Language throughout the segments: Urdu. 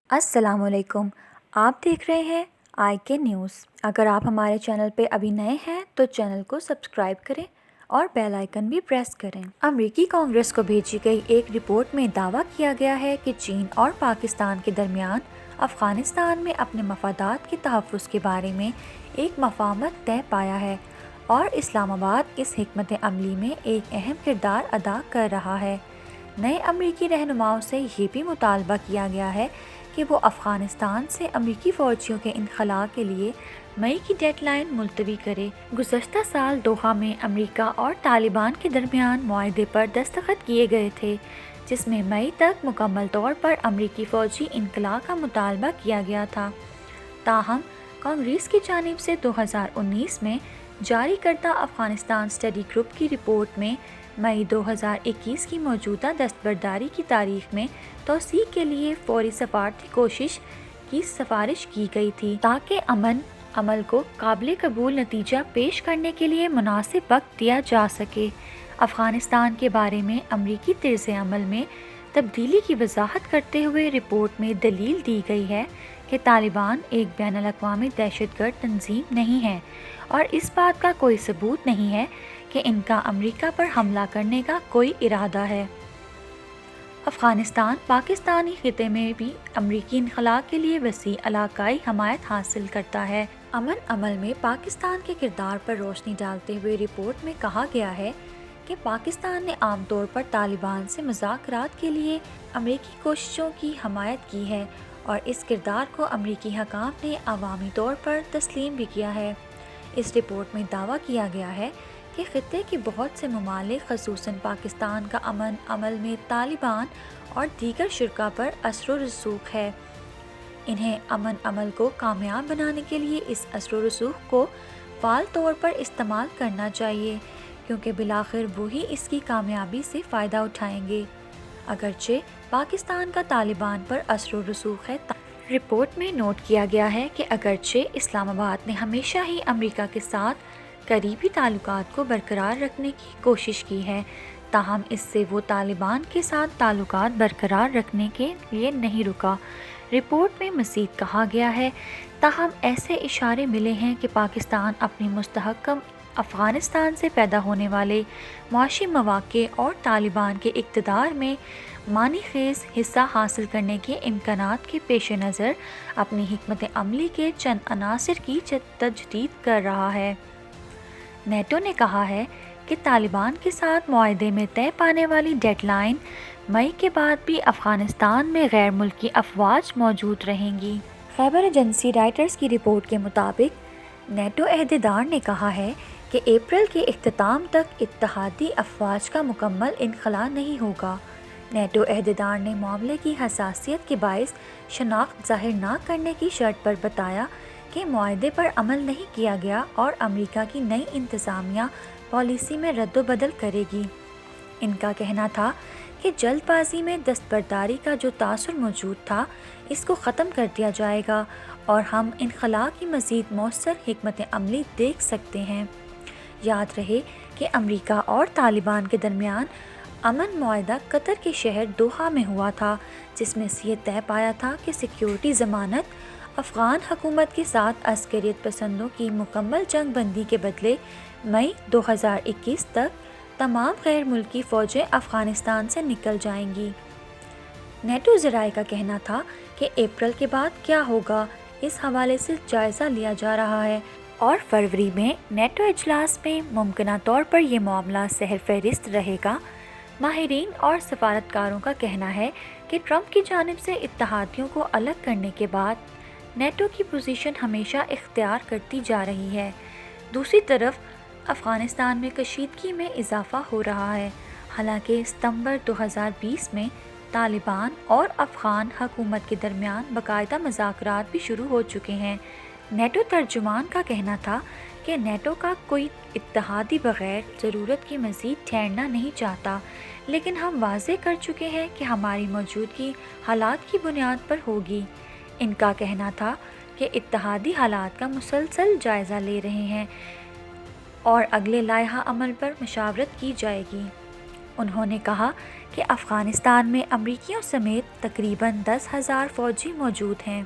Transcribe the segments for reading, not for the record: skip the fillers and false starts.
السلام علیکم، آپ دیکھ رہے ہیں آئی کے نیوز۔ اگر آپ ہمارے چینل پہ ابھی نئے ہیں تو چینل کو سبسکرائب کریں اور بیل آئیکن بھی پریس کریں۔ امریکی کانگریس کو بھیجی گئی ایک رپورٹ میں دعویٰ کیا گیا ہے کہ چین اور پاکستان کے درمیان افغانستان میں اپنے مفادات کے تحفظ کے بارے میں ایک مفاہمت طے پایا ہے اور اسلام آباد اس حکمت عملی میں ایک اہم کردار ادا کر رہا ہے۔ نئے امریکی رہنماؤں سے یہ بھی مطالبہ کیا گیا ہے کہ وہ افغانستان سے امریکی فوجیوں کے انخلاء کے لیے مئی کی ڈیڈ لائن ملتوی کرے۔ گزشتہ سال دوحہ میں امریکہ اور طالبان کے درمیان معاہدے پر دستخط کیے گئے تھے جس میں مئی تک مکمل طور پر امریکی فوجی انخلاء کا مطالبہ کیا گیا تھا۔ تاہم کانگریس کی جانب سے 2019 میں جاری کردہ افغانستان اسٹڈی گروپ کی رپورٹ میں مئی 2021 کی موجودہ دستبرداری کی تاریخ میں توسیع کے لیے فوری سفارتی کوشش کی سفارش کی گئی تھی تاکہ امن عمل کو قابل قبول نتیجہ پیش کرنے کے لیے مناسب وقت دیا جا سکے۔ افغانستان کے بارے میں امریکی طرز عمل میں تبدیلی کی وضاحت کرتے ہوئے رپورٹ میں دلیل دی گئی ہے کہ طالبان ایک بین الاقوامی دہشت گرد تنظیم نہیں ہے اور اس بات کا کوئی ثبوت نہیں ہے کہ ان کا امریکہ پر حملہ کرنے کا کوئی ارادہ ہے۔ افغانستان پاکستانی خطے میں بھی امریکی انخلاء کے لیے وسیع علاقائی حمایت حاصل کرتا ہے۔ امن عمل میں پاکستان کے کردار پر روشنی ڈالتے ہوئے رپورٹ میں کہا گیا ہے کہ پاکستان نے عام طور پر طالبان سے مذاکرات کے لیے امریکی کوششوں کی حمایت کی ہے اور اس کردار کو امریکی حکام نے عوامی طور پر تسلیم بھی کیا ہے۔ اس رپورٹ میں دعویٰ کیا گیا ہے کہ خطے کے بہت سے ممالک خصوصاً پاکستان کا امن عمل میں طالبان اور دیگر شرکاء پر اثر و رسوخ ہے۔ انہیں امن عمل کو کامیاب بنانے کے لیے اس اثر و رسوخ کو فعال طور پر استعمال کرنا چاہیے کیونکہ بالآخر وہی اس کی کامیابی سے فائدہ اٹھائیں گے۔ اگرچہ پاکستان کا طالبان پر اثر و رسوخ ہے، رپورٹ میں نوٹ کیا گیا ہے کہ اگرچہ اسلام آباد نے ہمیشہ ہی امریکہ کے ساتھ قریبی تعلقات کو برقرار رکھنے کی کوشش کی ہے، تاہم اس سے وہ طالبان کے ساتھ تعلقات برقرار رکھنے کے لیے نہیں رکا۔ رپورٹ میں مزید کہا گیا ہے، تاہم ایسے اشارے ملے ہیں کہ پاکستان اپنی مستحکم افغانستان سے پیدا ہونے والے معاشی مواقع اور طالبان کے اقتدار میں معنی خیز حصہ حاصل کرنے کے امکانات کے پیش نظر اپنی حکمت عملی کے چند عناصر کی تجدید کر رہا ہے۔ نیٹو نے کہا ہے کہ طالبان کے ساتھ معاہدے میں طے پانے والی ڈیڈ لائن مئی کے بعد بھی افغانستان میں غیر ملکی افواج موجود رہیں گی۔ خیبر ایجنسی رائٹرز کی رپورٹ کے مطابق نیٹو عہدیدار نے کہا ہے کہ اپریل کے اختتام تک اتحادی افواج کا مکمل انخلاء نہیں ہوگا۔ نیٹو عہدیدار نے معاملے کی حساسیت کے باعث شناخت ظاہر نہ کرنے کی شرط پر بتایا کہ معاہدے پر عمل نہیں کیا گیا اور امریکہ کی نئی انتظامیہ پالیسی میں رد و بدل کرے گی۔ ان کا کہنا تھا کہ جلد بازی میں دستبرداری کا جو تاثر موجود تھا اس کو ختم کر دیا جائے گا اور ہم انخلاء کی مزید مؤثر حکمت عملی دیکھ سکتے ہیں۔ یاد رہے کہ امریکہ اور طالبان کے درمیان امن معاہدہ قطر کے شہر دوحہ میں ہوا تھا جس میں یہ طے پایا تھا کہ سیکیورٹی ضمانت افغان حکومت کے ساتھ عسکریت پسندوں کی مکمل جنگ بندی کے بدلے مئی 2021 تک تمام غیر ملکی فوجیں افغانستان سے نکل جائیں گی۔ نیٹو ذرائع کا کہنا تھا کہ اپریل کے بعد کیا ہوگا اس حوالے سے جائزہ لیا جا رہا ہے اور فروری میں نیٹو اجلاس میں ممکنہ طور پر یہ معاملہ سر فہرست رہے گا۔ ماہرین اور سفارتکاروں کا کہنا ہے کہ ٹرمپ کی جانب سے اتحادیوں کو الگ کرنے کے بعد نیٹو کی پوزیشن ہمیشہ اختیار کرتی جا رہی ہے۔ دوسری طرف افغانستان میں کشیدگی میں اضافہ ہو رہا ہے، حالانکہ ستمبر 2020 میں طالبان اور افغان حکومت کے درمیان باقاعدہ مذاکرات بھی شروع ہو چکے ہیں۔ نیٹو ترجمان کا کہنا تھا کہ نیٹو کا کوئی اتحادی بغیر ضرورت کے مزید ٹھہرنا نہیں چاہتا، لیکن ہم واضح کر چکے ہیں کہ ہماری موجودگی حالات کی بنیاد پر ہوگی۔ ان کا کہنا تھا کہ اتحادی حالات کا مسلسل جائزہ لے رہے ہیں اور اگلے لائحہ عمل پر مشاورت کی جائے گی۔ انہوں نے کہا کہ افغانستان میں امریکیوں سمیت تقریباً 10,000 فوجی موجود ہیں۔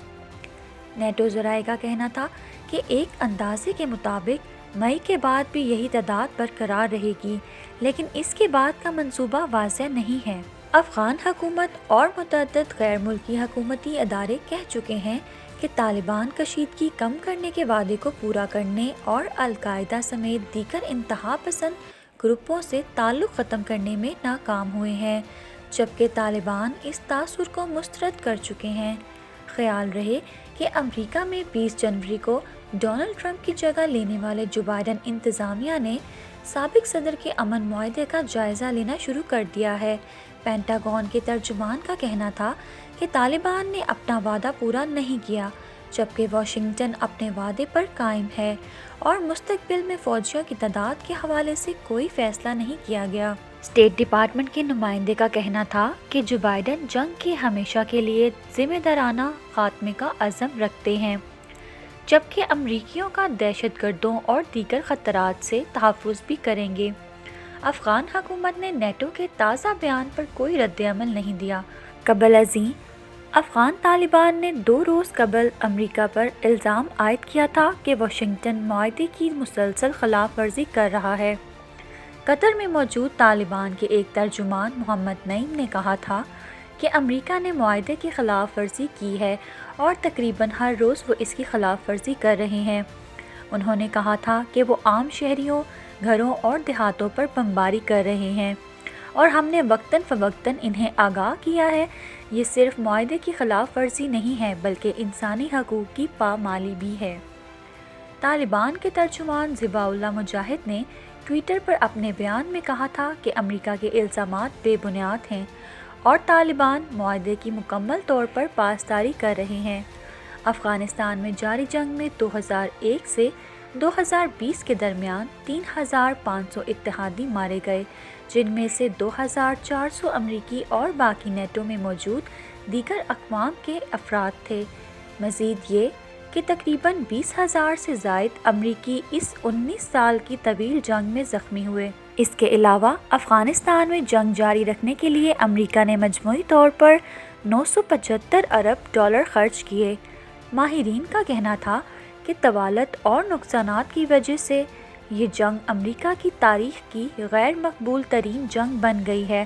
نیٹو ذرائع کا کہنا تھا کہ ایک اندازے کے مطابق مئی کے بعد بھی یہی تعداد برقرار رہے گی، لیکن اس کے بعد کا منصوبہ واضح نہیں ہے۔ افغان حکومت اور متعدد غیر ملکی حکومتی ادارے کہہ چکے ہیں کہ طالبان کشیدگی کم کرنے کے وعدے کو پورا کرنے اور القاعدہ سمیت دیگر انتہا پسند گروپوں سے تعلق ختم کرنے میں ناکام ہوئے ہیں، جبکہ طالبان اس تاثر کو مسترد کر چکے ہیں۔ خیال رہے کہ امریکہ میں 20 جنوری کو ڈونلڈ ٹرمپ کی جگہ لینے والے جو بائیڈن انتظامیہ نے سابق صدر کے امن معاہدے کا جائزہ لینا شروع کر دیا ہے۔ پینٹاگون کے ترجمان کا کہنا تھا کہ طالبان نے اپنا وعدہ پورا نہیں کیا، جبکہ واشنگٹن اپنے وعدے پر قائم ہے اور مستقبل میں فوجیوں کی تعداد کے حوالے سے کوئی فیصلہ نہیں کیا گیا۔ اسٹیٹ ڈپارٹمنٹ کے نمائندے کا کہنا تھا کہ جو بائیڈن جنگ کے ہمیشہ کے لیے ذمہ دارانہ خاتمے کا عزم رکھتے ہیں، جبکہ امریکیوں کا دہشت گردوں اور دیگر خطرات سے تحفظ بھی کریں گے۔ افغان حکومت نے نیٹو کے تازہ بیان پر کوئی رد عمل نہیں دیا۔ قبل ازیں افغان طالبان نے 2 روز قبل امریکہ پر الزام عائد کیا تھا کہ واشنگٹن معاہدے کی مسلسل خلاف ورزی کر رہا ہے۔ قطر میں موجود طالبان کے ایک ترجمان محمد نعیم نے کہا تھا کہ امریکہ نے معاہدے کی خلاف ورزی کی ہے اور تقریباً ہر روز وہ اس کی خلاف ورزی کر رہے ہیں۔ انہوں نے کہا تھا کہ وہ عام شہریوں، گھروں اور دیہاتوں پر بمباری کر رہے ہیں اور ہم نے وقتاً فوقتاً انہیں آگاہ کیا ہے۔ یہ صرف معاہدے کی خلاف ورزی نہیں ہے بلکہ انسانی حقوق کی پامالی بھی ہے۔ طالبان کے ترجمان ذبیح اللہ مجاہد نے ٹویٹر پر اپنے بیان میں کہا تھا کہ امریکہ کے الزامات بے بنیاد ہیں اور طالبان معاہدے کی مکمل طور پر پاسداری کر رہے ہیں۔ افغانستان میں جاری جنگ میں 2001 سے 2020 کے درمیان 3,500 اتحادی مارے گئے، جن میں سے 2,400 امریکی اور باقی نیٹو میں موجود دیگر اقوام کے افراد تھے۔ مزید یہ کہ تقریباً 20,000 سے زائد امریکی اس 19 سال کی طویل جنگ میں زخمی ہوئے۔ اس کے علاوہ افغانستان میں جنگ جاری رکھنے کے لیے امریکہ نے مجموعی طور پر $975 ارب خرچ کیے۔ ماہرین کا کہنا تھا کہ طوالت اور نقصانات کی وجہ سے یہ جنگ امریکہ کی تاریخ کی غیر مقبول ترین جنگ بن گئی ہے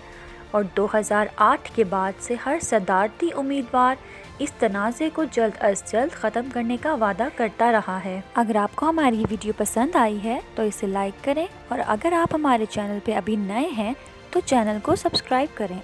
اور 2008 کے بعد سے ہر صدارتی امیدوار اس تنازع کو جلد از جلد ختم کرنے کا وعدہ کرتا رہا ہے۔ اگر آپ کو ہماری یہ ویڈیو پسند آئی ہے تو اسے لائک کریں اور اگر آپ ہمارے چینل پہ ابھی نئے ہیں تو چینل کو سبسکرائب کریں۔